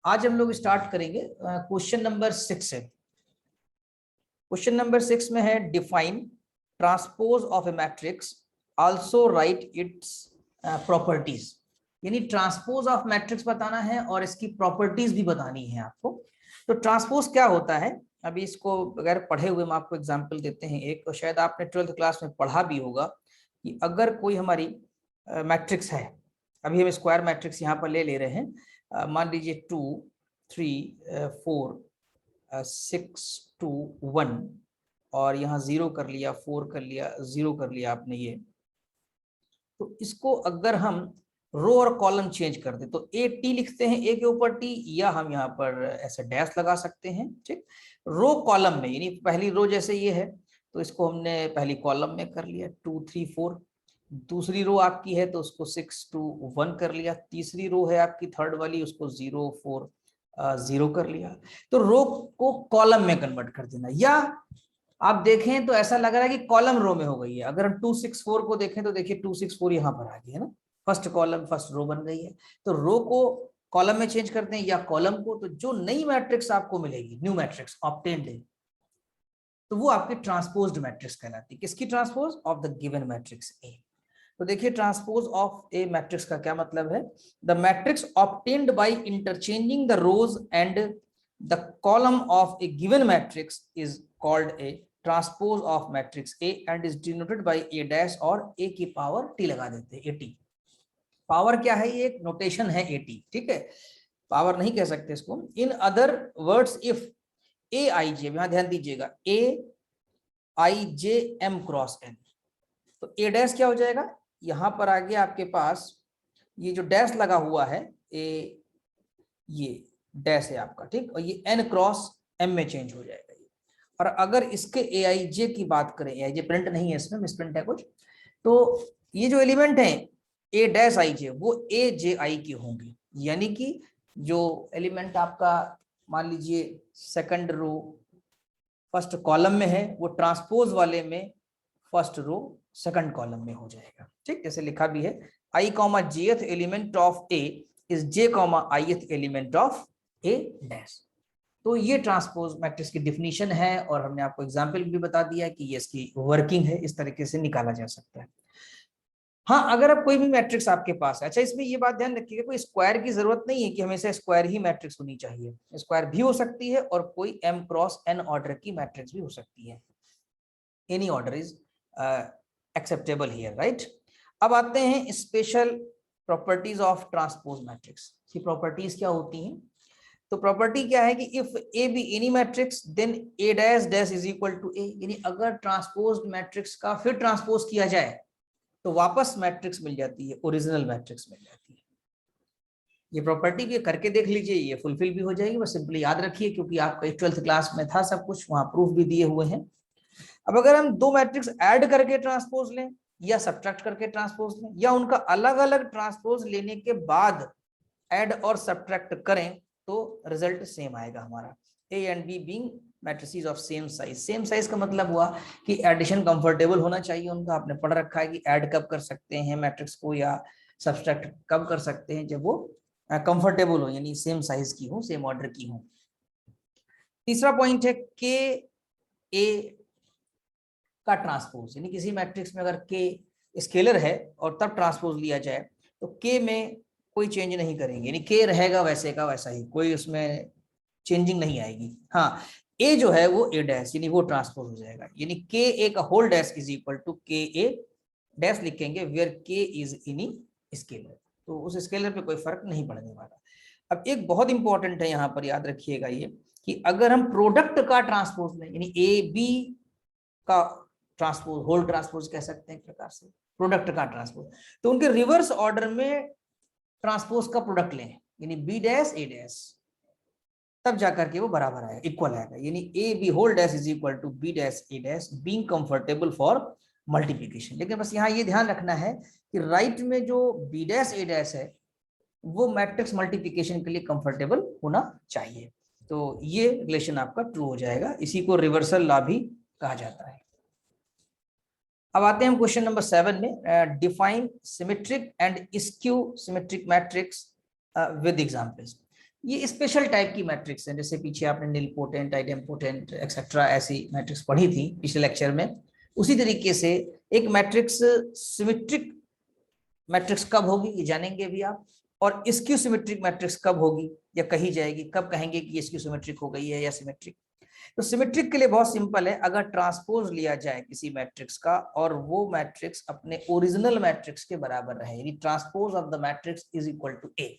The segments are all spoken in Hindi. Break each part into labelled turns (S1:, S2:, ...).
S1: आज हम लोग स्टार्ट करेंगे क्वेश्चन नंबर 6 से। क्वेश्चन नंबर 6 में है define transpose of A matrix, also right its properties. यानी ट्रांसपोज ऑफ मैट्रिक्स बताना है और इसकी प्रॉपर्टीज भी बतानी है आपको। तो ट्रांसपोज क्या होता है, अभी इसको बगैर पढ़े हुए हम आपको एग्जांपल देते हैं एक, और शायद आपने 12th क्लास में पढ़ा भी होगा कि अगर कोई हमारी मैट्रिक्स है, अभी हम स्क्वायर मैट्रिक्स यहाँ पर ले रहे हैं, मान लीजिए 2 3 4 6 2 1 और यहाँ 0 कर लिया, 4 कर लिया, 0 कर लिया आपने ये। तो इसको अगर हम रो और कॉलम चेंज कर दे तो ए टी लिखते हैं, ए के ऊपर टी, या हम यहाँ पर ऐसे डैश लगा सकते हैं। ठीक, रो कॉलम में यानी पहली रो जैसे ये है तो इसको हमने पहली कॉलम में कर लिया 2 3 4। दूसरी रो आपकी है तो उसको 6 2 1 कर लिया। तीसरी रो है आपकी थर्ड वाली, उसको 0 4 0 कर लिया। तो रो को कॉलम में कन्वर्ट कर देना, या आप देखें तो ऐसा लग रहा है कि कॉलम रो में हो गई है। अगर हम 2 6 4 को देखें तो देखिए 2 6 4 यहाँ पर आ गई है ना, फर्स्ट कॉलम फर्स्ट रो बन गई है। तो रो को कॉलम में चेंज करते हैं या कॉलम को, तो जो नई मैट्रिक्स आपको मिलेगी, न्यू मैट्रिक्स ऑब्टेन्ड है, तो वो आपकी ट्रांसपोज्ड मैट्रिक्स कहलाती है। किसकी transpose? Of the given matrix A. तो देखिए ट्रांसपोज ऑफ ए मैट्रिक्स का क्या मतलब है, the matrix obtained by interchanging the rows and the column of a given matrix is called a transpose of matrix A and is denoted by A dash, और ए की पावर टी लगा देते हैं, ए टी। पावर क्या है? ये एक नोटेशन है ए टी, ठीक है, पावर नहीं कह सकते इसको। इन अदर वर्ड्स इफ ए आई जे, यहां ध्यान दीजिएगा, ए आई जे एम क्रॉस एन, तो ए डैश क्या हो जाएगा, यहां पर आ गया आपके पास ये जो डैश लगा हुआ है ए, ये डैश है आपका, ठीक, और ये एन क्रॉस एम में चेंज हो जाएगा ये। और अगर इसके ए आई जे की बात करें, ए आई जे प्रिंट नहीं है इसमें, मिसप्रिंट है कुछ, तो ये जो एलिमेंट है ए डैश आई जे वो ए जे आई की होंगी। यानी कि जो एलिमेंट आपका मान लीजिए सेकंड रो फर्स्ट कॉलम में है, वो ट्रांसपोज वाले में फर्स्ट रो सेकंड कॉलम में हो जाएगा। ठीक, जैसे लिखा भी है आई कॉमा जेथ element of A is J comma ith element of A dash. तो ये ट्रांसपोज मैट्रिक्स की डिफिनीशन है, और हमने आपको एग्जांपल भी बता दिया कि ये इसकी वर्किंग है, इस तरीके से निकाला जा सकता है। हाँ, अगर अब कोई भी मैट्रिक्स आपके पास है, अच्छा इसमें ये बात ध्यान रखिएगा, कोई स्क्वायर की जरूरत नहीं है कि हमेशा स्क्वायर ही मैट्रिक्स होनी चाहिए। स्क्वायर भी हो सकती है और कोई m क्रॉस n ऑर्डर की मैट्रिक्स भी हो सकती है। Any order is acceptable here, right. अब आते हैं special properties of transpose matrix की प्रॉपर्टीज क्या होती हैं। तो प्रॉपर्टी क्या है कि if A B any matrix then A dash dash is equal to A, यानी अगर ट्रांसपोज्ड मैट्रिक्स का फिर ट्रांसपोज किया जाए तो वापस मैट्रिक्स मिल जाती है, ओरिजिनल मैट्रिक्स मिल जाती है। ये प्रॉपर्टी भी करके देख लीजिए, ये फुलफिल भी हो जाएगी, बस सिंपली याद रखिए क्योंकि आपका 12th क्लास में था सब कुछ, वहां प्रूफ भी दिए हुए हैं। अब अगर हम दो मैट्रिक्स ऐड करके ट्रांसपोज लें या सब्ट्रैक्ट करके ट्रांसपोज लें, या उनका अलग अलग ट्रांसपोज लेने के बाद ऐड और सब्ट्रैक्ट करें, तो रिजल्ट सेम आएगा हमारा। A and B being matrices of same size. Same size का मतलब हुआ कि एडिशन कंफर्टेबल होना चाहिए उनका। आपने पढ़ रखा है कि ऐड कब कर सकते हैं मैट्रिक्स को या सब्ट्रैक्ट कब कर सकते हैं, जब वो कंफर्टेबल हो, यानी सेम साइज की हो, सेम ऑर्डर की हो। तीसरा पॉइंट है के ए का ट्रांसपोज, यानी किसी मैट्रिक्स में अगर के स्केलर है और तब ट्रांसपोज लिया जाए तो के में कोई चेंज नहीं करेंगे, यानी के रहेगा वैसे का वैसा ही, कोई उसमें चेंजिंग नहीं आएगी। हाँ, ए जो है वो ए डैश, यानी वो ट्रांसपोज हो जाएगा, यानी के ए का whole dash is equal to k A dash लिखेंगे where k is any scalar, तो उस स्केलर पे कोई फर्क नहीं पड़ने वाला। अब एक बहुत इंपॉर्टेंट है यहाँ पर, याद रखिएगा ये, कि अगर हम प्रोडक्ट का ट्रांसपोज लें, यानी ए बी का ट्रांसपोज, होल ट्रांसपोज कह सकते हैं एक प्रकार से, प्रोडक्ट का ट्रांसपोज, तो उनके रिवर्स ऑर्डर में ट्रांसपोज का प्रोडक्ट लें, यानी बी डैश ए डैश, तब जाकर के वो बराबर आएगा, इक्वल आएगा, यानी A B whole dash is equal to B dash A dash being comfortable for multiplication. लेकिन बस यहाँ ये ध्यान रखना है कि राइट में जो बी डैश ए डैश है वो मैट्रिक्स मल्टीप्लिकेशन के लिए कंफर्टेबल होना चाहिए, तो ये रिलेशन आपका ट्रू हो जाएगा। इसी को रिवर्सल लॉ भी कहा जाता है। अब आते हैं हम क्वेश्चन नंबर 7 में, define symmetric and skew symmetric matrix with examples. ये स्पेशल टाइप की मैट्रिक्स है, जैसे पीछे आपने निलपोटेंट, आइडेम्पोटेंट एक्सेट्रा ऐसी मैट्रिक्स पढ़ी थी पिछले लेक्चर में। उसी तरीके से एक मैट्रिक्स सिमेट्रिक मैट्रिक्स कब होगी ये जानेंगे भी आप, और स्क्यू सिमेट्रिक मैट्रिक्स कब होगी या कही जाएगी, कब कहेंगे कि स्क्यू सिमेट्रिक हो गई है या सिमेट्रिक। तो सिमेट्रिक के लिए बहुत सिंपल है, अगर ट्रांसपोज लिया जाए किसी मैट्रिक्स का और वो मैट्रिक्स अपने ओरिजिनल मैट्रिक्स के बराबर रहे, यानी transpose of the matrix is equal to A,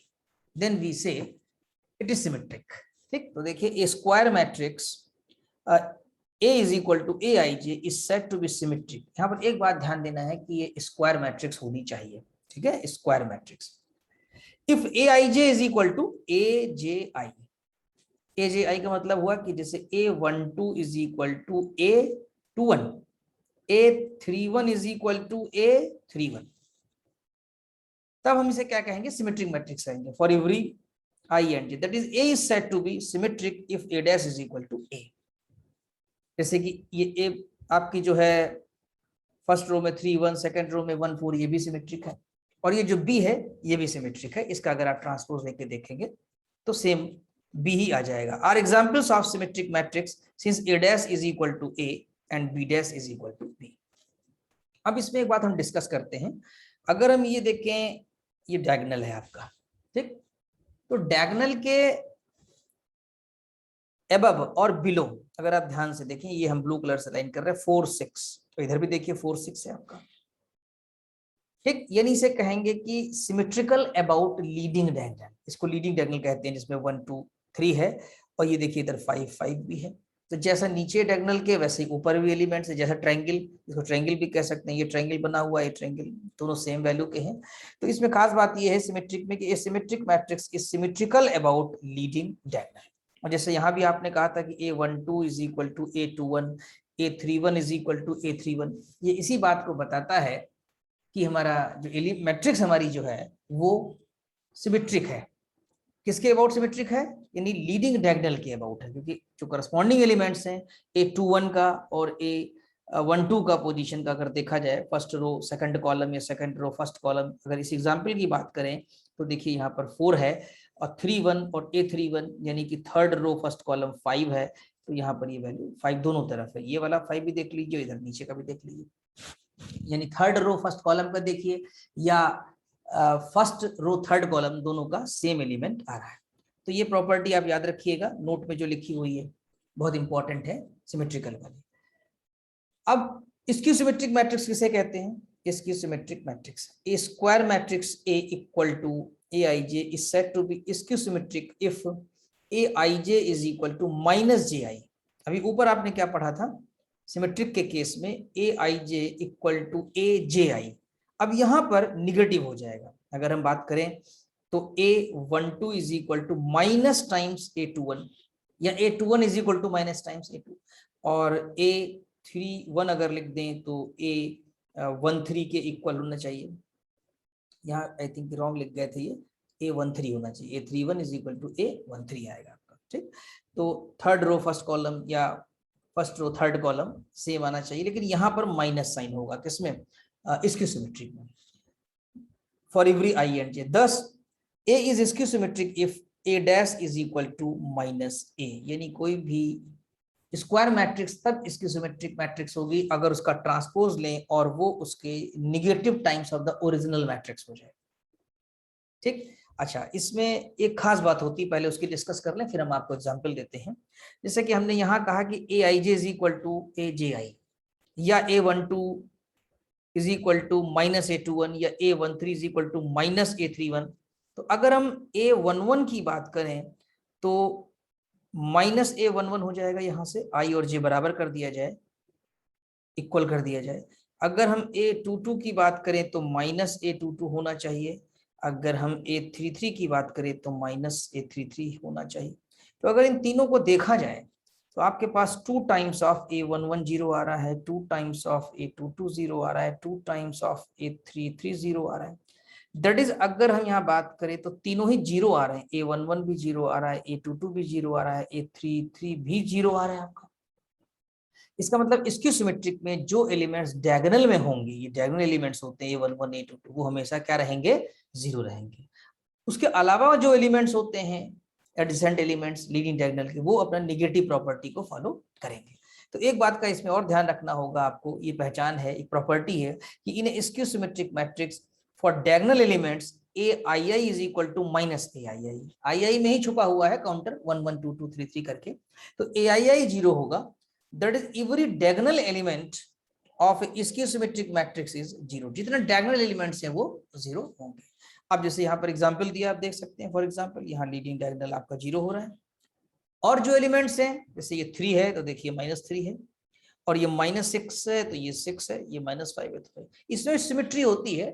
S1: then we say it is symmetric. ठीक, तो देखिए a square matrix A is equal to Aij is said to be symmetric। यहाँ पर एक बात ध्यान देना है कि ये स्क्वायर मैट्रिक्स होनी चाहिए, ठीक है, square matrix. If Aij is equal to Aji, Aji का मतलब हुआ कि जैसे A12 is equal to A21, A31 is equal to A31, तब हम इसे क्या कहेंगे, सिमेट्रिक मैट्रिक्स कहेंगे। For every I and j, that is A is said to be symmetric if A dash is equal to A। जैसे कि ये ए आपकी जो है फर्स्ट रो में 3 1, सेकंड रो में 1 4, ये भी सिमेट्रिक है, और ये जो बी है ये भी सिमेट्रिक है। इसका अगर आप ट्रांसपोज लेके देखेंगे तो सेम बी ही आ जाएगा। Are examples of symmetric matrix since A dash is equal to A and B dash is equal to B. अब इसमें एक बात हम डिस्कस करते हैं, अगर हम ये देखें, ये डायगोनल है आपका, ठीक, तो डायगोनल के एबव और बिलो अगर आप ध्यान से देखें, ये हम ब्लू कलर से लाइन कर रहे हैं 4 6, तो इधर भी देखिए 4 6 है आपका, ठीक, यानी इसे कहेंगे कि सिमेट्रिकल अबाउट लीडिंग डायगोनल, इसको लीडिंग डायगोनल कहते हैं, जिसमें 1 2 3 है, और ये देखिए इधर 5 5 भी है। तो जैसा नीचे डायगोनल के वैसे ही ऊपर भी एलिमेंट्स है, जैसा ट्रायंगल, इसको ट्रायंगल भी कह सकते हैं, ये ट्रायंगल बना हुआ है, ट्रायंगल, दोनों सेम वैल्यू के हैं। तो इसमें खास बात ये है सिमेट्रिक में कि ये symmetric matrix is symmetrical about leading diagonal. और जैसे यहाँ भी आपने कहा था कि A12 is equal to A21, A31 is equal to A31, ये इसी बात को बताता है कि हमारा जो मैट्रिक्स हमारी जो है वो सिमेट्रिक है। किसके अबाउट सिमेट्रिक है, यानी लीडिंग डायगोनल के अबाउट है, क्योंकि जो करस्पॉन्डिंग एलिमेंट्स हैं A21 का और A12 का पोजीशन का अगर देखा जाए, फर्स्ट रो सेकंड कॉलम या सेकंड रो फर्स्ट कॉलम, अगर इस एग्जांपल की बात करें तो देखिए यहाँ पर 4 है और 3 1 और A31 यानी कि थर्ड रो फर्स्ट कॉलम 5 है, तो यहाँ पर ये वैल्यू 5 दोनों तरफ है, ये वाला 5 भी देख लीजिए, इधर नीचे का भी देख लीजिए, यानी थर्ड रो फर्स्ट कॉलम का देखिए या फर्स्ट रो थर्ड कॉलम, दोनों का सेम एलिमेंट आ रहा है। तो ये प्रॉपर्टी आप याद रखिएगा, नोट में जो लिखी हुई है बहुत इंपॉर्टेंट है, सिमेट्रिकल वाली। अब स्क्यू सिमेट्रिक मैट्रिक्स किसे कहते हैं, skew symmetric matrix a square matrix A equal to Aij is said to be skew symmetric if Aij is equal to minus Ji। अभी ऊपर आपने क्या पढ़ा था, सिमेट्रिक के केस में Aij इक्वल टू Ji, अब यहाँ पर निगेटिव हो जाएगा। अगर हम बात करें तो A12 is equal to minus times A21 या A21 is equal to minus times A2, और A31 अगर लिख दें तो A13 के इक्वल होना चाहिए, यहाँ आई थिंक रॉन्ग लिख गए थे, ये A13 होना चाहिए, A31 is equal to A13 आएगा आपका, ठीक। तो थर्ड रो फर्स्ट कॉलम या first row third column same आना चाहिए, लेकिन यहाँ पर माइनस साइन होगा, किसमें, स्क्यू सिमेट्रिक में, for every I and j। thus A is skew symmetric if A dash is equal to minus A, यानी कोई भी स्क्वायर मैट्रिक्स तब स्क्यू सिमेट्रिक मैट्रिक्स होगी अगर उसका ट्रांसपोज लें और वो उसके negative times of the original matrix हो जाए, ठीक। अच्छा, इसमें एक खास बात होती है, पहले उसकी डिस्कस कर लें फिर हम आपको एग्जांपल देते हैं। जैसे कि हमने यहाँ कहा कि Aij is equal to Aji या A12 is equal to minus A21 या A13 is equal to minus A31, तो अगर हम A11 की बात करें तो माइनस A11 हो जाएगा, यहाँ से I और J बराबर कर दिया जाए, इक्वल कर दिया जाए। अगर हम A22 की बात करें तो माइनस A22 होना चाहिए, अगर हम A33 की बात करें तो माइनस A33 होना चाहिए। तो अगर इन तीनों को देखा जाए तो आपके पास 2 टाइम्स ऑफ A11 0 आ रहा है, 2 टाइम्स ऑफ A22 0 आ रहा है, 2 टाइम्स ऑफ A33 0 आ रहा है। दैट इज अगर हम यहाँ बात करें तो तीनों ही 0 आ रहे हैं, A11 भी 0 आ रहा है, A22 भी 0 आ रहा है, A33 भी 0 आ रहा है आपका। इसका मतलब स्क्यू सिमेट्रिक में जो एलिमेंट्स डायगोनल में होंगे, ये डायगोनल एलिमेंट्स होते हैं A11 A22, वो हमेशा क्या रहेंगे, 0 रहेंगे। उसके अलावा जो एलिमेंट्स होते हैं एडजेसेंट एलिमेंट्स लीडिंग डायगोनल के वो अपना नेगेटिव प्रॉपर्टी को फॉलो करेंगे। तो एक बात का इसमें और ध्यान रखना होगा आपको, ये पहचान है, एक प्रॉपर्टी है कि in skew symmetric matrix for diagonal elements AII is equal to minus AII। I में ही छुपा हुआ है काउंटर 1 1 2 2 3 3 करके, तो AII 0 होगा, that is every diagonal element of skew symmetric matrix is 0। जितने डायगोनल एलिमेंट्स हैं वो 0 होंगे। अब जैसे यहाँ पर एग्जांपल दिया आप देख सकते हैं, फॉर एग्जांपल यहाँ लीडिंग डायगोनल आपका 0 हो रहा है, और जो एलिमेंट्स हैं जैसे ये 3 है तो देखिए -3 है, और ये -6 है तो ये 6 है, ये -5 है तो 5। इसमें सिमेट्री होती है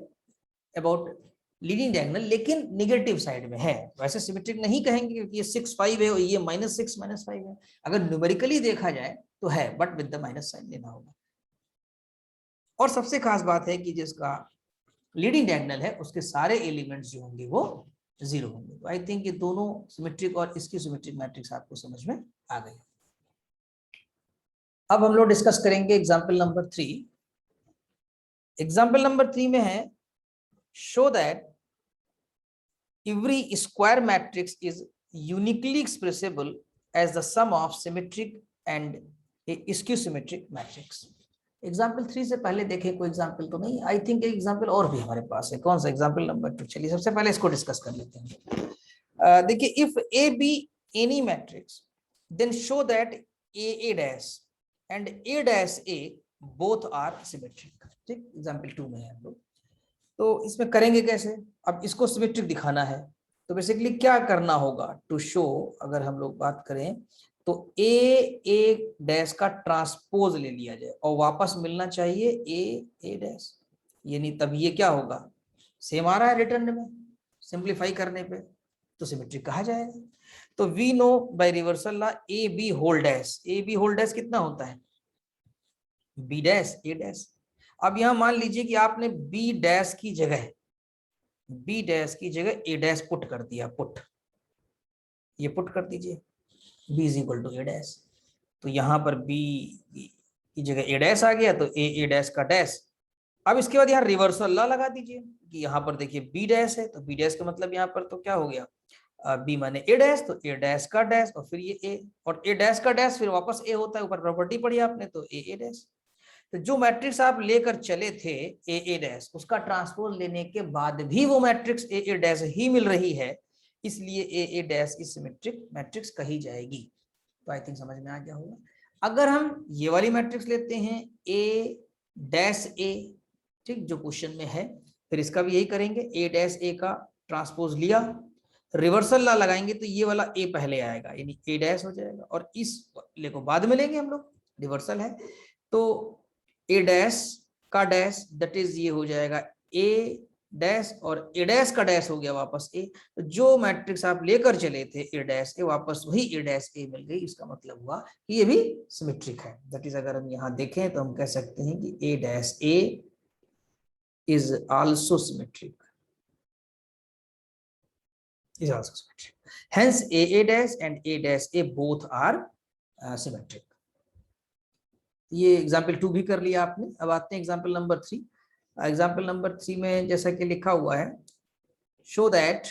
S1: अबाउट लीडिंग डायगोनल, लेकिन निगेटिव साइड में है। वैसे सिमेट्रिक नहीं कहेंगे क्योंकि ये 6 5 है और ये -6 -5 है। अगर न्यूमेरिकली देखा जाए तो है, but with the minus sign लेना होगा। और सबसे खास बात है कि जिसका लीडिंग डायगोनल है उसके सारे एलिमेंट्स जो होंगे वो 0 होंगे। तो आई थिंक ये दोनों सिमेट्रिक और इसकी सिमेट्रिक मैट्रिक्स आपको समझ में आ गई। अब हम लोग डिस्कस करेंगे एग्जाम्पल नंबर 3। एग्जाम्पल नंबर 3 में है show that every square matrix is uniquely expressible as the sum of symmetric and a skew symmetric matrix। Example 3 से पहले देखें कोई एग्जाम्पल तो नहीं, आई थिंक एक एग्जाम्पल और भी हमारे पास है। कौन सा? Example number 2। चलिए सबसे पहले इसको डिस्कस कर लेते हैं। देखिए, if A be any matrix then show that A dash and A dash A both are symmetric। ठीक, एग्जाम्पल 2 में है हम लोग। तो इसमें करेंगे कैसे? अब इसको सिमेट्रिक दिखाना है तो बेसिकली क्या करना होगा टू शो, अगर हम लोग बात करें तो A डैश का ट्रांसपोज ले लिया जाए और वापस मिलना चाहिए A डैश, यानी तब ये क्या होगा? सेम आ रहा है रिटर्न में, सिंप्लीफाई करने पे तो सिमेट्रिक कहा जाएगा। तो we know by reversal law AB whole dash, AB whole dash कितना होता है? B dash A dash. अब यहां मान लीजिए कि आपने B डैश की जगह A डैश पुट कर दिया, पुट, ये पुट कर दीजिए B is equal to A dash. तो यहाँ पर B की जगह A डैश आ गया तो A डैश का डैश। अब इसके बाद यहाँ रिवर्सल लॉ लगा दीजिए कि यहाँ पर देखिए B डैश है तो B डैश का मतलब यहाँ पर तो क्या हो गया? B माने A डैश, तो A डैश का डैश और फिर ये A, और A डैश का डैश फिर वापस A होता है, ऊपर प्रॉपर्टी पढ़ी आपने तो A डैश। तो जो मैट्रिक्स आप लेकर चले थे A डैश, उसका ट्रांसपोज लेने के बाद भी वो मैट्रिक्स A डैश ही मिल रही है, इसलिए A डैश की सिमेट्रिक मैट्रिक्स कही जाएगी। तो आई थिंक समझ में आ गया होगा। अगर हम ये वाली मैट्रिक्स लेते हैं A डैश A, ठीक, जो क्वेश्चन में है, फिर इसका भी यही करेंगे, A डैश A का ट्रांसपोज लिया, रिवर्सल ला लगाएंगे तो ये वाला A पहले आएगा यानी A डैश हो जाएगा, और इस वाले को बाद में लेंगे हम लोग, रिवर्सल है तो A डैश का डैश दैट इज ये हो जाएगा A डैश, और A डैश का डैश हो गया वापस A। तो जो मैट्रिक्स आप लेकर चले थे A डैश A, वापस वही A डैश A मिल गई। इसका मतलब हुआ कि ये भी सिमेट्रिक है। दैट इज अगर हम यहाँ देखें तो हम कह सकते हैं कि A dash A is also symmetric, is also symmetric. Hence A dash and A dash A both are symmetric. ये एग्जाम्पल 2 भी कर लिया आपने। अब आते हैं एग्जाम्पल नंबर 3। एग्जाम्पल नंबर 3 में जैसा कि लिखा हुआ है, show that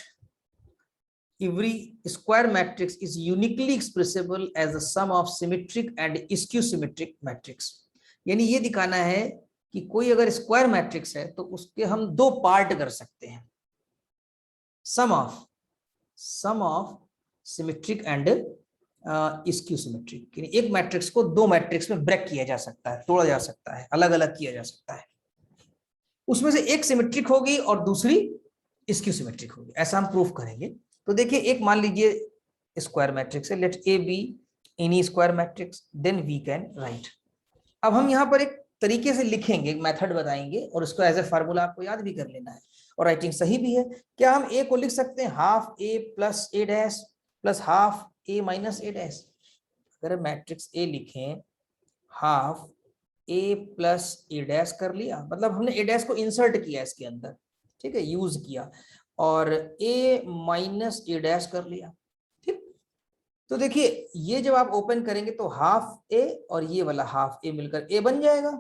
S1: every square matrix is uniquely expressible as the sum of symmetric and skew symmetric matrix। यानी ये दिखाना है कि कोई अगर स्क्वायर मैट्रिक्स है तो उसके हम दो पार्ट कर सकते हैं, sum of symmetric and skew symmetric. यानी एक मैट्रिक्स को दो मैट्रिक्स में ब्रेक किया जा सकता है, तोड़ा जा सकता है, अलग अलग किया जा सकता है। उसमें से एक सिमेट्रिक होगी और दूसरी स्क्यू सिमेट्रिक होगी, ऐसा हम प्रूफ करेंगे। तो देखिए, एक मान लीजिए स्क्वायर मैट्रिक्स है, let A B any square matrix, then we can write. अब हम यहाँ पर एक तरीके से लिखेंगे, एक मेथड बताएंगे, और उसको एज ए फार्मूला आपको याद भी कर लेना है, और राइटिंग सही भी है। क्या हम ए को लिख सकते हैं half A plus A dash plus half A minus A dash? अगर मैट्रिक्स ए लिखें half A plus A dash कर लिया, मतलब हमने ए डैश को इंसर्ट किया इसके अंदर, ठीक है, यूज किया, और ए माइनस ए डैश कर लिया। ठीक, तो देखिए ये जब आप ओपन करेंगे तो हाफ ए और ये वाला हाफ ए मिलकर ए बन जाएगा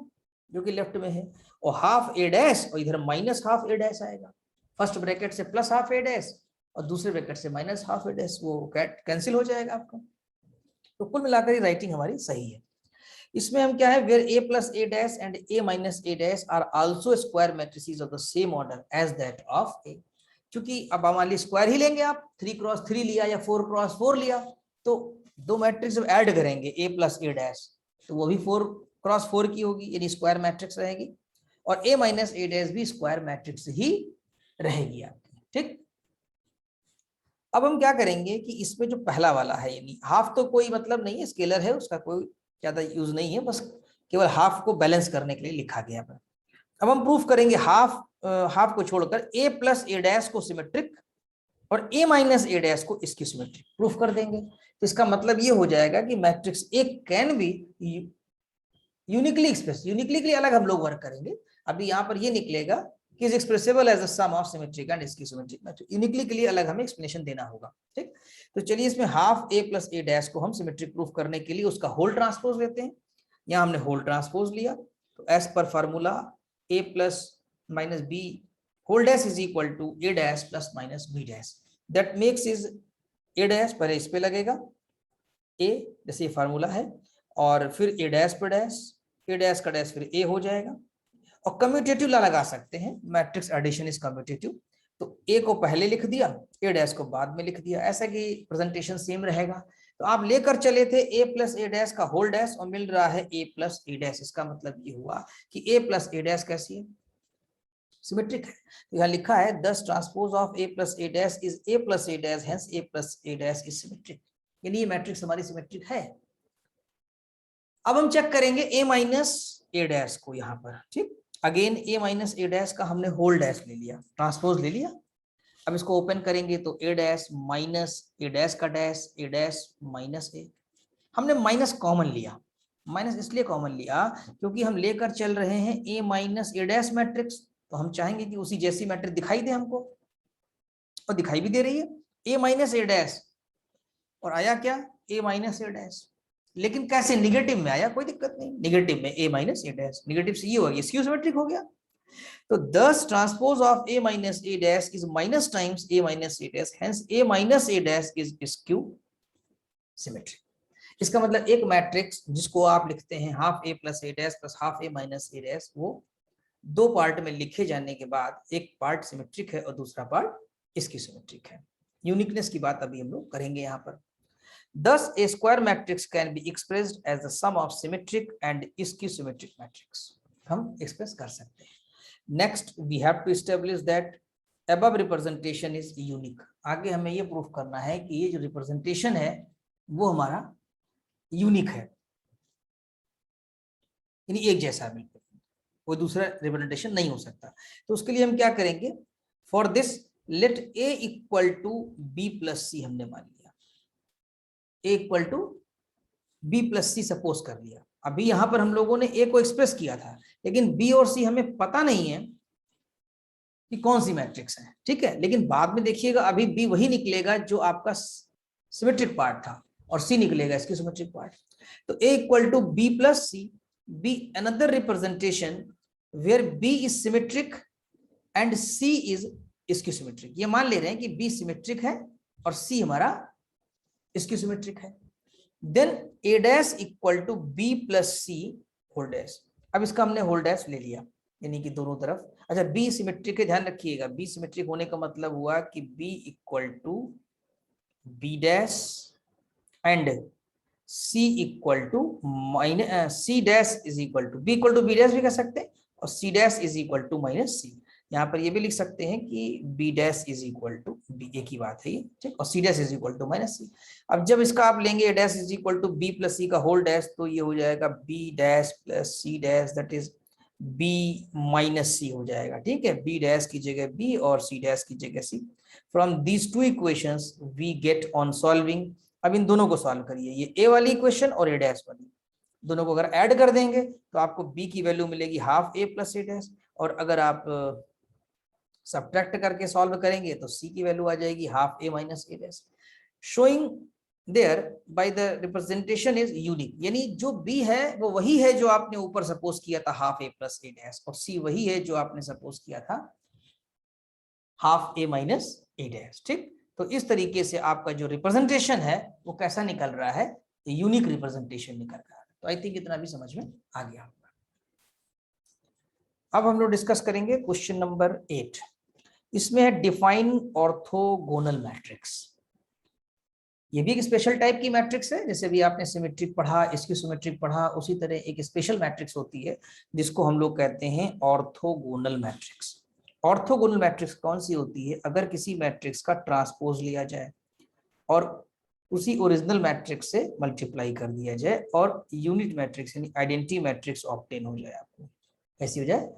S1: जो कि लेफ्ट में है, और हाफ ए डैश और इधर माइनस हाफ ए डैश आएगा। फर्स्ट ब्रैकेट से प्लस हाफ ए डैश और दूसरे ब्रैकेट से माइनस हाफ ए डैश, वो कैंसिल हो जाएगा आपका। तो कुल मिलाकर ये राइटिंग हमारी सही है। इसमें हम क्या है, where A plus A dash and A minus A dash are also square matrices of the same order as that of A. क्योंकि अब हमारे स्क्वायर ही लेंगे, आप 3x3 लिया या 4x4 लिया, तो दो मैट्रिक्स जब ऐड करेंगे ए प्लस ए डैश, तो वो भी 4x4 की होगी, यानी स्क्वायर मैट्रिक्स रहेगी, और ए माइनस ए डैश भी स्क्वायर मैट्रिक्स ही रहेगी आपकी। ठीक, अब हम क्या करेंगे कि इसमें जो पहला वाला है, यानी हाफ तो कोई मतलब नहीं है, स्केलर है, उसका कोई ज्यादा यूज नहीं है, बस केवल हाफ को बैलेंस करने के लिए लिखा गया है। अब हम प्रूफ करेंगे हाफ को छोड़कर ए प्लस ए डैश को सिमेट्रिक और ए माइनस ए डैश को इसकी सिमेट्रिक प्रूफ कर देंगे। तो इसका मतलब ये हो जाएगा कि matrix A can be uniquely express, uniquely के लिए अलग हम लोग वर्क करेंगे। अभी यहाँ पर ये निकलेगा कि is expressible as the sum of symmetric and इसकी सिमेट्रिक मैट्रिक्स, यूनिकली के लिए अलग हमें एक्सप्लेनेशन देना होगा। ठीक, तो चलिए इसमें half A plus A dash को हम सिमेट्रिक प्रूफ करने के लिए उसका होल ट्रांसपोज लेते हैं। यहाँ हमने होल ट्रांसपोज लिया, तो एज पर formula A plus minus B whole dash is equal to A dash plus minus B dash, that makes is A dash, पहले इस पे लगेगा ए, जैसे ये फार्मूला है, और फिर ए डैश पर डैश, ए डैश का डैश फिर ए हो जाएगा, और कम्यूटेटिव लगा सकते हैं, मैट्रिक्स एडिशन इज कम्यूटेटिव, तो ए को पहले लिख दिया, ए डैश को बाद में लिख दिया, ऐसा कि प्रेजेंटेशन सेम रहेगा। तो आप लेकर चले थे ए प्लस ए डैश का होल डैश और मिल रहा है ए प्लस ए डैश, इसका मतलब ये हुआ कि ए प्लस ए डैश कैसी है, सिमेट्रिक है। तो यहाँ लिखा है दस transpose of A plus A dash is a plus A dash, hence A plus A dash is symmetric, यानी ये मैट्रिक्स हमारी सिमेट्रिक है। अब हम चेक करेंगे ए माइनस ए डैश को यहाँ पर। ठीक, again A minus A dash का हमने होल डैश ले लिया, ट्रांसपोज ले लिया। अब इसको ओपन करेंगे तो A dash minus A dash का डैश, ए डैश माइनस ए, हमने माइनस कॉमन लिया। माइनस इसलिए कॉमन लिया क्योंकि हम लेकर चल रहे हैं ए माइनस ए डैश मैट्रिक्स, तो हम चाहेंगे कि उसी जैसी मैट्रिक्स दिखाई दे हमको, और दिखाई भी दे रही है ए माइनस ए डैश, और आया क्या ए माइनस ए डैश, लेकिन कैसे, निगेटिव में आया, कोई दिक्कत नहीं, निगेटिव में ए माइनस ए डैश, निगेटिव से ये हो गया, स्क्यू सिमेट्रिक हो गया। तो दस transpose of A minus A dash is minus times A minus A dash, hence A minus A dash is skew symmetric. इसका मतलब एक मैट्रिक्स जिसको आप लिखते हैं half A plus A dash plus half A minus A dash, वो दो पार्ट में लिखे जाने के बाद एक पार्ट सिमेट्रिक है और दूसरा पार्ट इसकी सिमेट्रिक है। यूनिकनेस की बात अभी हम लोग करेंगे यहाँ पर। Thus, a square matrix can be expressed as the sum of symmetric and skew-symmetric matrix. हम express कर सकते हैं। Next, we have to establish that above representation is unique. आगे हमें ये प्रूफ करना है कि ये जो रिप्रेजेंटेशन है वो हमारा यूनिक है, यानी एक जैसा है बिल्कुल, कोई दूसरा रिप्रेजेंटेशन नहीं हो सकता। तो उसके लिए हम क्या करेंगे, for this let a equal to b plus C हमने मान लिया, A equal to B plus C suppose कर लिया। अभी यहां पर हम लोगों ने ए को एक्सप्रेस किया था, लेकिन बी और सी हमें पता नहीं है कि कौन सी मैट्रिक्स है। ठीक है, लेकिन बाद में देखिएगा अभी बी वही निकलेगा जो आपका सिमेट्रिक पार्ट था, और सी निकलेगा इसकी सिमेट्रिक पार्ट। तो A equal to B plus C, be another representation where B is symmetric and C is इसकी सिमेट्रिक। ये मान ले रहे हैं कि बी सिमेट्रिक है और सी हमारा इसकी सिमेट्रिक है। Then A dash equal to B plus C whole dash. अब इसका हमने होल डैश ले लिया, यानी कि दोनों तरफ। अच्छा, बी सिमेट्रिक है, ध्यान रखिएगा, बी सिमेट्रिक होने का मतलब हुआ कि B equal to B dash and C equal to minus C dash is equal to B equal to B dash भी कह सकते हैं, और C dash is equal to minus C. यहाँ पर ये भी लिख सकते हैं कि B dash is equal to B, एक ही बात है ये, ठीक, और C dash is equal to minus C. अब जब इसका आप लेंगे ए dash is equal to B plus C का होल डैश, तो ये हो जाएगा B dash plus C dash, that is B minus C हो जाएगा। ठीक है, बी डैश की जगह बी और सी डैश की जगह C. From these two equations we get on solving. अब इन दोनों को सॉल्व करिए, ये ए वाली इक्वेशन और ए डैश वाली, दोनों को अगर ऐड कर देंगे तो आपको बी की वैल्यू मिलेगी half A plus A dash, और अगर आप सब्ट्रैक्ट करके सॉल्व करेंगे तो सी की वैल्यू आ जाएगी half A minus A dash. Showing there by the representation is unique, यानी जो बी है वो वही है जो आपने ऊपर सपोज किया था half A plus A dash, और सी वही है जो आपने सपोज किया था half A minus A dash. ठीक, तो इस तरीके से आपका जो रिप्रेजेंटेशन है वो कैसा निकल रहा है, यूनिक रिप्रेजेंटेशन निकल रहा है। तो आई थिंक इतना भी समझ में आ गया। अब हम लोग डिस्कस करेंगे क्वेश्चन नंबर 8। इसमें है डिफाइन ऑर्थोगोनल मैट्रिक्स। ये भी एक स्पेशल टाइप की मैट्रिक्स है, जैसे भी आपने सिमेट्रिक पढ़ा, इसकी सिमेट्रिक पढ़ा, उसी तरह एक स्पेशल मैट्रिक्स होती है जिसको हम लोग कहते हैं ऑर्थोगोनल मैट्रिक्स। ऑर्थोगोनल मैट्रिक्स कौन सी होती है? अगर किसी मैट्रिक्स का ट्रांसपोज लिया जाए और उसी ओरिजिनल मैट्रिक्स से मल्टीप्लाई कर दिया जाए और यूनिट मैट्रिक्स यानी आइडेंटिटी मैट्रिक्स ऑब्टेन हो जाए, आपको ऐसी हो जाए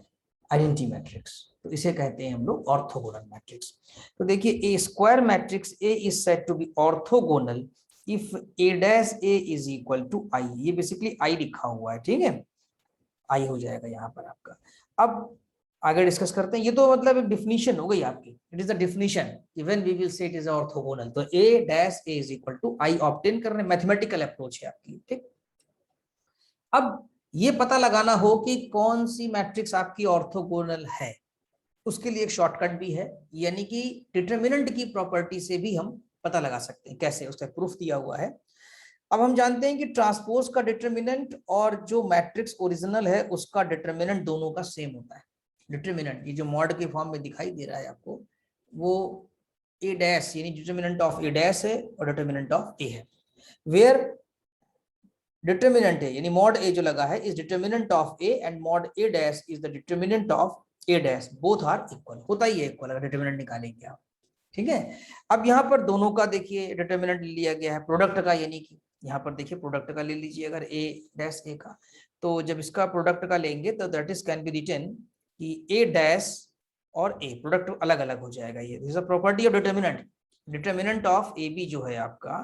S1: आइडेंटिटी मैट्रिक्स, तो इसे कहते हैं हम लोग ऑर्थोगोनल मैट्रिक्स। तो देखिए, a square matrix A is said to be orthogonal if A dash A is equal to I. ये बेसिकली आई लिखा हुआ है, ठीक है, आई हो जाएगा यहाँ पर आपका। अब आगे डिस्कस करते हैं। ये तो मतलब एक डिफिनीशन हो गई आपकी, it is the definition even we will say it is orthogonal. तो A dash A is equal to I obtain करने मैथमेटिकल अप्रोच है आपकी, ठीक। अब ये पता लगाना हो कि कौन सी मैट्रिक्स आपकी ऑर्थोगोनल है, उसके लिए एक शॉर्टकट भी है, यानी कि डिटरमिनेंट की प्रॉपर्टी से भी हम पता लगा सकते हैं। कैसे? उसका प्रूफ दिया हुआ है। अब हम जानते हैं कि ट्रांसपोज का डिटरमिनेंट और जो मैट्रिक्स ओरिजिनल है उसका डिटरमिनेंट दोनों का सेम होता है। डिटरमिनेंट ये जो मॉड के फॉर्म में दिखाई दे रहा है आपको, वो ए डैश यानी डिटरमिनेंट ऑफ ए डैश है और डिटरमिनेंट ऑफ ए है। वेयर डिटरमिनेंट है यानी मॉड ए जो लगा है is determinant of A and mod A dash is the determinant of A dash, both are equal. होता ही है इक्वल अगर डिटरमिनेंट निकालेंगे आप, ठीक है। अब यहाँ पर दोनों का देखिए डिटरमिनेंट लिया गया है प्रोडक्ट का, यानी कि यहाँ पर देखिए प्रोडक्ट का ले लीजिए अगर ए डैश ए का, तो जब इसका प्रोडक्ट का लेंगे तो that is can be written कि ए डैश और ए प्रोडक्ट अलग अलग हो जाएगा। ये this is a property of determinant. Determinant of A B जो है आपका,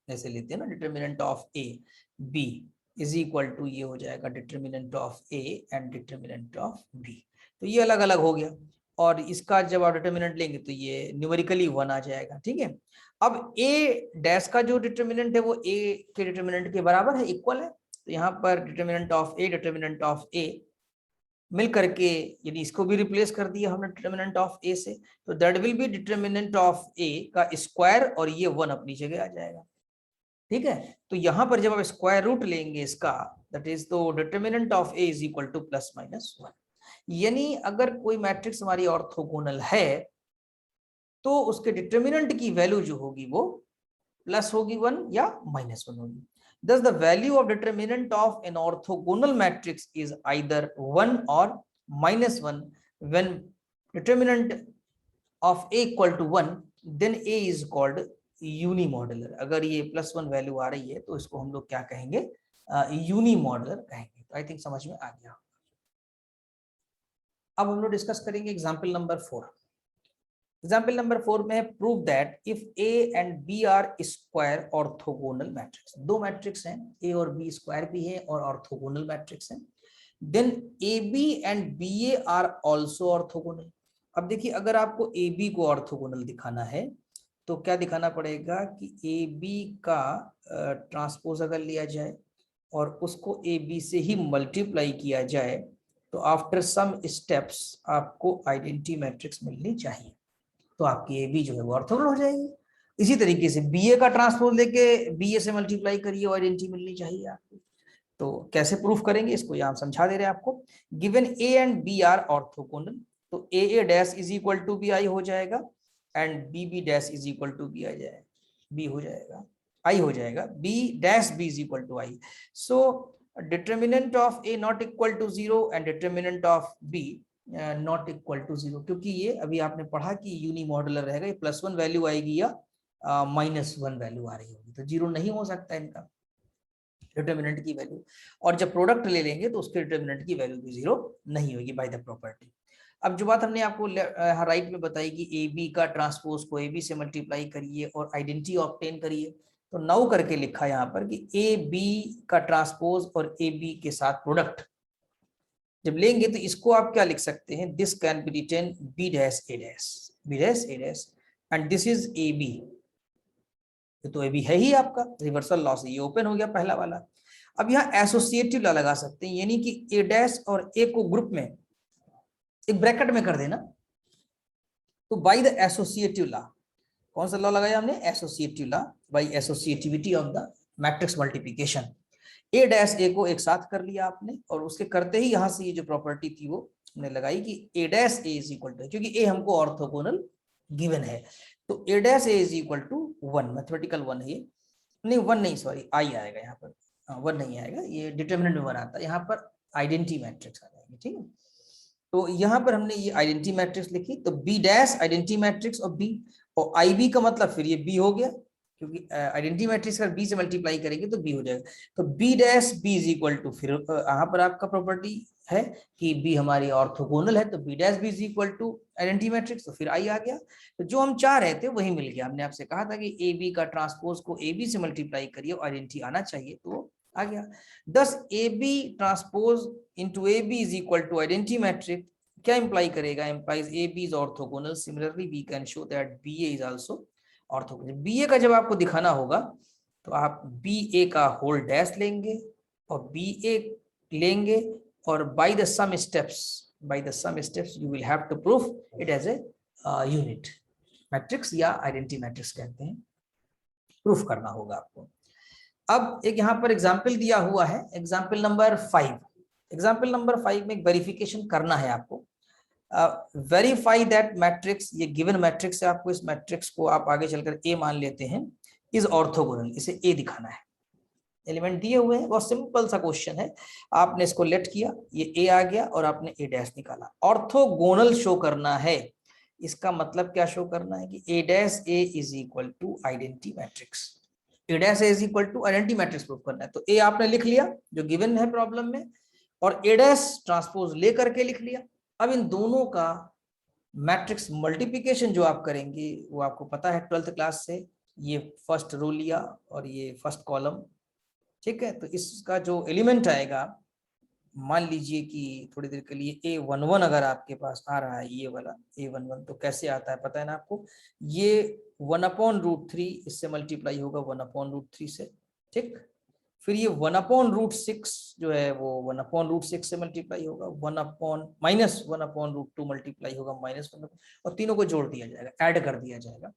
S1: ऐसे लेते हैं ना, determinant of A B is equal to ये हो जाएगा determinant of A and determinant of B. तो ये अलग अलग हो गया और इसका जब आप डिटरमिनेंट लेंगे तो ये न्यूमेरिकली 1 आ जाएगा, ठीक है। अब ए डैश का जो डिटरमिनेंट है वो ए के डिटरमिनेंट के बराबर है, इक्वल है। तो यहाँ पर determinant of A determinant of A मिल करके यदि इसको भी रिप्लेस कर दिया हमने डिटरमिनेंट ऑफ ए से, तो that will be determinant of A का स्क्वायर और ये 1 अपनी जगह आ जाएगा, ठीक है। तो यहां पर जब आप स्क्वायर रूट लेंगे इसका, दैट इज तो determinant of A is equal two plus minus 1। यानी अगर कोई मैट्रिक्स हमारी ऑर्थोगोनल है तो उसके डिटरमिनेंट की वैल्यू जो होगी वो प्लस होगी 1 या माइनस 1 होगी। Thus the value of determinant of an orthogonal matrix is either 1 or minus 1. When determinant of A equal to 1, then A is called यूनिमॉडुलर। अगर ये +1 वैल्यू आ रही है तो इसको हम लोग क्या कहेंगे? यूनिमॉडुलर कहेंगे। तो आई थिंक समझ में आ गया। अब हम लोग डिस्कस करेंगे एग्जाम्पल नंबर 4। एग्जाम्पल नंबर 4 में है prove that if A and B are square orthogonal matrix. दो मैट्रिक्स हैं, ए और बी स्क्वायर भी है और ऑर्थोगोनल मैट्रिक्स है। Then A B and B A are also orthogonal. अब देखिए, अगर आपको ए बी को ऑर्थोगोनल दिखाना है तो क्या दिखाना पड़ेगा कि ए बी का ट्रांसपोज अगर लिया जाए और उसको ए बी से ही मल्टीप्लाई किया जाए तो आफ्टर सम स्टेप्स आपको आइडेंटिटी मैट्रिक्स मिलनी चाहिए, तो आपकी ए बी जो है वो ऑर्थोगोनल हो जाएगी। इसी तरीके से बी ए का ट्रांसपोज लेके बी ए से मल्टीप्लाई करिए और आइडेंटिटी मिलनी चाहिए आपको। तो कैसे प्रूफ करेंगे इसको यहाँ समझा दे रहे हैं आपको। Given A and B are orthogonal, तो A dash is equal to B I हो जाएगा and B B dash is equal to B आ जाएगा, बी हो जाएगा, आई हो जाएगा, B dash B is equal to I. So determinant of A not equal to 0 and determinant of B not equal to 0, क्योंकि ये अभी आपने पढ़ा कि यूनिमॉडुलर रहेगा, ये +1 वैल्यू आएगी या -1 वैल्यू आ रही होगी, तो 0 नहीं हो सकता इनका डिटरमिनेंट की वैल्यू। और जब प्रोडक्ट ले लेंगे तो उसके डिटरमिनेंट की वैल्यू भी 0 नहीं होगी बाय द प्रॉपर्टी। अब जो बात हमने आपको राइट में बताई कि ए बी का ट्रांसपोज को ए बी से मल्टीप्लाई करिए और आइडेंटिटी ऑब्टेन करिए, तो नाउ करके लिखा यहाँ पर कि ए बी का ट्रांसपोज और ए बी के साथ प्रोडक्ट जब लेंगे तो इसको आप क्या लिख सकते हैं? This can be written B dash A dash, B dash A dash and this is A B. तो ए बी है ही आपका, रिवर्सल लॉ से ये ओपन हो गया पहला वाला। अब यहाँ एसोसिएटिव लॉ लगा सकते हैं, यानी कि ए डैश और ए को ग्रुप में एक ब्रैकेट में कर देना, तो बाय द एसोसिएटिव लॉ कौन सा लॉ लगाया हमने, associative law by associativity of the matrix multiplication. A dash A को एक साथ कर लिया आपने, और उसके करते ही यहाँ से ये जो प्रॉपर्टी थी वो हमने लगाई कि A dash A is equal to, क्योंकि ए हमको ऑर्थोगोनल गिवन है, तो A dash A is equal to 1, mathematical 1 है ये, नहीं 1 नहीं, सॉरी आई आएगा यहाँ पर, 1 नहीं आएगा, ये डिटर्मिनेंट में 1 आता है, यहाँ पर आइडेंटिटी मैट्रिक्स आ जाएगी, ठीक है। तो यहाँ पर हमने ये आइडेंटिटी मैट्रिक्स लिखी, तो बी डैश आइडेंटिटी मैट्रिक्स और बी, और आई बी का मतलब फिर ये बी हो गया, क्योंकि आइडेंटिटी मैट्रिक्स अगर बी से मल्टीप्लाई करेंगे तो बी हो जाएगा, तो B dash B is equal to, फिर यहाँ पर आपका प्रॉपर्टी है कि बी हमारी ऑर्थोगोनल है, तो B dash B is equal to identity matrix, तो फिर आई आ गया, तो जो हम चाह रहे थे वही मिल गया। हमने आपसे कहा था कि ए बी का ट्रांसपोज को ए बी से मल्टीप्लाई करिए और आइडेंटिटी आना चाहिए, तो आ गया। Thus A B transpose into A B is equal to identity matrix क्या इंप्लाई करेगा, implies A B is orthogonal, similarly we can show that B A is also orthogonal. B A का जब आपको दिखाना होगा तो आप बी ए का होल डैश लेंगे और बी ए लेंगे, और by the sum steps you will have to proof it as a unit matrix या आइडेंटिटी मैट्रिक्स कहते हैं, प्रूफ करना होगा आपको। अब एक यहाँ पर एग्जाम्पल दिया हुआ है, एग्जाम्पल नंबर 5। एग्जाम्पल नंबर 5 में एक वेरिफिकेशन करना है आपको, वेरीफाई दैट मैट्रिक्स, ये गिवन मैट्रिक्स है, आपको इस मैट्रिक्स को आप आगे चलकर ए मान लेते हैं, इज ऑर्थोगोनल, इसे ए दिखाना है, एलिमेंट दिए हुए हैं, बहुत सिंपल सा क्वेश्चन है, आपने इसको लेट किया, ये ए आ गया और आपने ए डैश निकाला, ऑर्थोगोनल शो करना है, इसका मतलब क्या शो करना है कि A dash A is equal to identity matrix, A dash A is equal to identity matrix proof करना है, तो ए आपने लिख लिया जो गिवन है प्रॉब्लम में, और ए डैश ट्रांसपोज ले करके लिख लिया। अब इन दोनों का मैट्रिक्स मल्टीप्लिकेशन जो आप करेंगे वो आपको पता है 12th क्लास से, ये फर्स्ट रो लिया और ये फर्स्ट कॉलम, ठीक है, तो इसका जो एलिमेंट आएगा, मान लीजिए कि थोड़ी देर के लिए A11 अगर आपके पास आ रहा है, ये वाला A11, तो कैसे आता है पता है ना आपको, ये 1/√3 इससे मल्टीप्लाई होगा 1/√3 से, ठीक, फिर ये 1/√6 जो है वो 1/√6 से मल्टीप्लाई होगा, -1/√2 मल्टीप्लाई होगा -1, और तीनों को जोड़ दिया जाएगा, ऐड कर दिया जाएगा,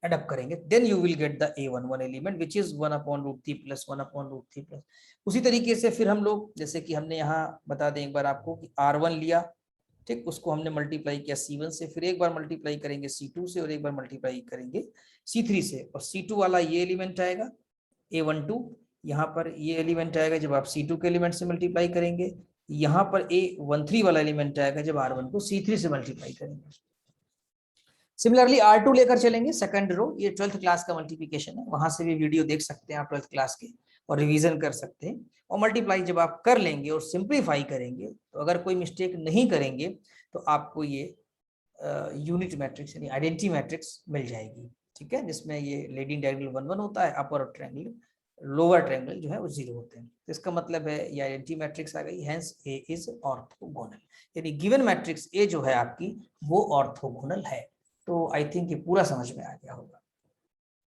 S1: एड अप करेंगे, then you will get the A11 element which is 1/√3 plus 1/√3 plus. उसी तरीके से फिर हम लोग, जैसे कि हमने यहाँ बता दें एक बार आपको कि R1 लिया, ठीक, उसको हमने मल्टीप्लाई किया C1 से, फिर एक बार मल्टीप्लाई करेंगे C2 से, और एक बार मल्टीप्लाई करेंगे C3 से, और C2 वाला ये एलिमेंट आएगा A12, यहाँ पर ये एलिमेंट आएगा जब आप C2 के एलिमेंट से मल्टीप्लाई करेंगे, यहाँ पर A13 वाला एलिमेंट आएगा जब R1 को C3 से मल्टीप्लाई करेंगे। सिमिलरली R2 लेकर चलेंगे, सेकंड रो, ये 12th क्लास का मल्टीप्लिकेशन है, वहां से भी वीडियो देख सकते हैं आप 12th क्लास के, और रिवीजन कर सकते हैं, और मल्टीप्लाई जब आप कर लेंगे और सिंप्लीफाई करेंगे, तो अगर कोई मिस्टेक नहीं करेंगे तो आपको ये यूनिट मैट्रिक्स यानी आइडेंटिटी मैट्रिक्स मिल जाएगी, ठीक है, जिसमें ये लीडिंग डायगोनल 1 1 होता है, अपर ट्रायंगल लोअर ट्रायंगल जो है वो 0 होते हैं, तो इसका मतलब है ये आइडेंटिटी मैट्रिक्स आ गई, हेंस ए इज ऑर्थोगोनल, यानी गिवन मैट्रिक्स ए जो है आपकी वो ऑर्थोगोनल है। तो आई थिंक ये पूरा समझ में आ गया होगा।